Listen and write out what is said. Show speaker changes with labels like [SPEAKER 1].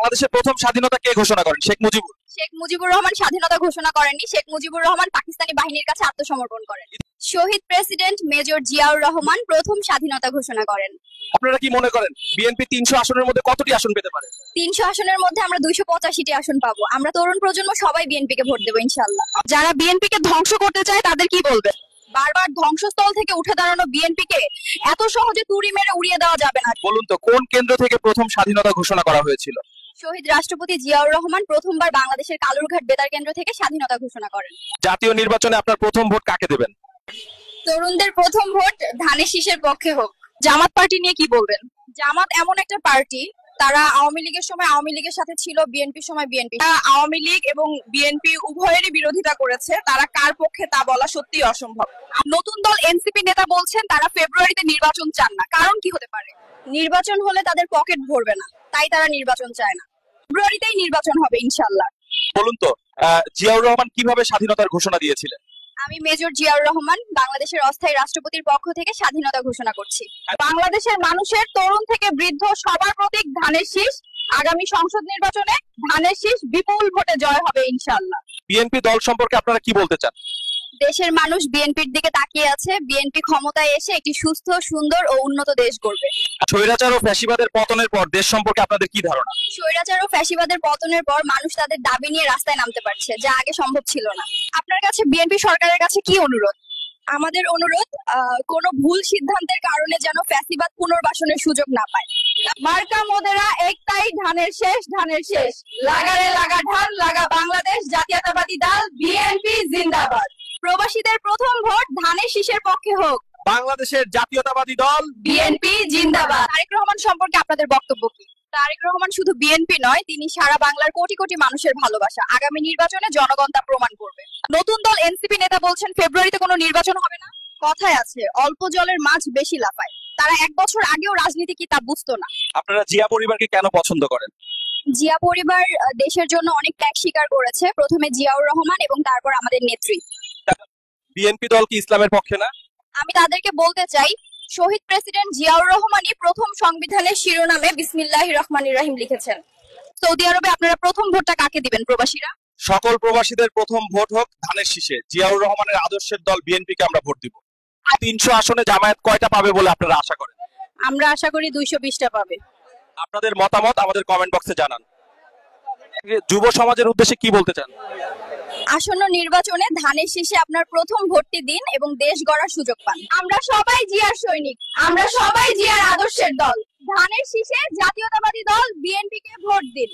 [SPEAKER 1] বাংলাদেশের প্রথম স্বাধীনতা কে ঘোষণা করেন? শেখ মুজিবুর।
[SPEAKER 2] শেখ মুজিবুর রহমান স্বাধীনতা ঘোষণা করেননি। শেখ মুজিবুর রহমান পাকিস্তানি বাহিনীর কাছে আত্মসমর্পণ করেন। শহীদ প্রেসিডেন্ট মেজর জিয়াউর রহমান প্রথম স্বাধীনতা ঘোষণা করেন।
[SPEAKER 1] আপনারা কি মনে করেন বিএনপি 300 আসনের মধ্যে কতটি আসন পেতে পারে?
[SPEAKER 2] 300 আসনের মধ্যে আমরা 285টি আসন পাবো। আমরা তরুণ প্রজন্ম সবাই বিএনপি কে ভোট দেবো ইনশাআল্লাহ।
[SPEAKER 3] যারা বিএনপি কে ধ্বংস করতে চায় তাদের কি বলবে?
[SPEAKER 2] বারবার ধ্বংসস্থল থেকে উঠে দাঁড়ানো বিএনপি কে এত সহজে তুড়ি মেরে উড়িয়ে দেওয়া যাবে না।
[SPEAKER 1] বলুন তো কোন কেন্দ্র থেকে প্রথম স্বাধীনতা ঘোষণা করা হয়েছিল?
[SPEAKER 2] শহীদ রাষ্ট্রপতি জিয়াউর রহমান প্রথমবার বাংলাদেশের কালুরঘাট বেতার কেন্দ্র থেকে স্বাধীনতা ঘোষণা করেন।
[SPEAKER 1] জাতীয় নির্বাচনে আপনার প্রথম ভোট কাকে দেবেন?
[SPEAKER 2] তরুণদের প্রথম ভোট ধানের শীষের পক্ষে হোক।
[SPEAKER 3] জামাত পার্টি নিয়ে কি বলবেন?
[SPEAKER 2] জামাত এমন একটা পার্টি, তারা আওয়ামী লীগের সময় আওয়ামী লীগের সাথে ছিল, বিএনপির সময় বিএনপি।
[SPEAKER 3] আওয়ামী লীগ এবং বিএনপি উভয়েরই বিরোধিতা করেছে, তারা কার পক্ষে তা বলা সত্যি অসম্ভব। নতুন দল এনসিপি নেতা বলছেন তারা ফেব্রুয়ারিতে নির্বাচন চান না, কারণ কি হতে পারে?
[SPEAKER 2] নির্বাচন হলে তাদের পকেট ভরবে না, তাই তারা নির্বাচন চায় না। ফেব্রুয়ারিতেই নির্বাচন হবে ইনশাআল্লাহ।
[SPEAKER 1] বলুন তো জিয়াউর রহমান কিভাবে স্বাধীনতার ঘোষণা দিয়েছিলেন?
[SPEAKER 2] আমি মেজর জিয়াউর রহমান বাংলাদেশের অস্থায়ী রাষ্ট্রপতির পক্ষ থেকে স্বাধীনতা ঘোষণা করছি।
[SPEAKER 3] বাংলাদেশের মানুষের তরুণ থেকে বৃদ্ধ সবার প্রতীক ধানের শীষ। আগামী সংসদ নির্বাচনে ধানের শীষ বিপুল ভোটে জয় হবে ইনশাআল্লাহ।
[SPEAKER 1] বিএনপি দল সম্পর্কে আপনারা কি বলতে চান?
[SPEAKER 2] দেশের মানুষ বিএনপির দিকে তাকিয়ে আছে। বিএনপি ক্ষমতায় এসে একটি সুস্থ, সুন্দর ও উন্নত দেশ গড়বে।
[SPEAKER 1] স্বৈরাচার ও ফ্যাসিবাদের পতনের পর দেশ সম্পর্কে আপনাদের কি ধারণা?
[SPEAKER 2] স্বৈরাচার ও ফ্যাসিবাদের পতনের পর মানুষ তাদের দাবি নিয়ে রাস্তায় নামতে পারছে, যা আগে সম্ভব ছিল না। আপনার কাছে বিএনপি সরকারের কাছে কি অনুরোধ? আমাদের অনুরোধ, কোনো ভুল সিদ্ধান্তের কারণে যেন ফ্যাসিবাদ পুনর্বাসনের সুযোগ না পায়।
[SPEAKER 3] মার্কা মোদেরা একটাই, ধানের শেষ, ধানের শেষ। লাগারে লাগা ধান, লাগা বাংলাদেশ জাতীয়তাবাদী দল বিএনপি জিন্দাবাদ।
[SPEAKER 2] প্রবাসীদের প্রথম ভোট ধানের শীষের পক্ষে হোক।
[SPEAKER 1] বাংলাদেশের জাতীয়তাবাদী দল
[SPEAKER 3] বিএনপি জিন্দাবাদ।
[SPEAKER 2] তারেক রহমান সম্পর্কে আপনাদের বক্তব্য কি? তারেক রহমান শুধু বিএনপি নয়, তিনি সারা বাংলার কোটি কোটি মানুষের ভালোবাসা। আগামী নির্বাচনে জনগণ তা প্রমাণ করবে।
[SPEAKER 3] নতুন দল এনসিপি নেতা বলছেন ফেব্রুয়ারিতে কোনো নির্বাচন হবে না।
[SPEAKER 2] কথায় আছে, অল্প জলের মাছ বেশি লাফায়। তারা 1 বছর আগেও রাজনীতি কি তা বুঝতো না।
[SPEAKER 1] আপনারা জিয়া পরিবারকে কেন পছন্দ করেন?
[SPEAKER 2] জিয়া পরিবার দেশের জন্য অনেক ত্যাগ স্বীকার করেছে। প্রথমে জিয়াউর রহমান এবং তারপর আমাদের নেত্রী।
[SPEAKER 1] বিএনপি দল কি ইসলামের পক্ষে না?
[SPEAKER 2] আমি তাদেরকে বলতে চাই, শহীদ প্রেসিডেন্ট জিয়াউর রহমানই প্রথম সংবিধানের শিরোনামে বিসমিল্লাহির রহমানির রহিম লিখেছেন। সৌদি আরবে আপনারা প্রথম ভোটটা কাকে দিবেন প্রবাসীরা?
[SPEAKER 1] সকল প্রবাসীদের প্রথম ভোট হোক ধানের শীষে। জিয়াউর রহমানের আদর্শের দল বিএনপি কে আমরা ভোট দিব। 300 আসনে জামায়াত কয়টা পাবে বলে আপনারা আশা করেন?
[SPEAKER 2] আমরা আশা করি 220টা পাবে।
[SPEAKER 1] আপনাদের মতামত আমাদের কমেন্ট বক্সে জানান। যুব সমাজের উদ্দেশ্যে কি বলতে চান?
[SPEAKER 2] আসন্ন নির্বাচনে ধানের শীষে আপনার প্রথম ভোটটি দিন এবং দেশ গড়ার সুযোগ পান।
[SPEAKER 3] আমরা সবাই জিয়ার সৈনিক, আমরা সবাই জিয়ার আদর্শের দল।
[SPEAKER 2] ধানের শীষে জাতীয়তাবাদী দল বিএনপি কে ভোট দিন।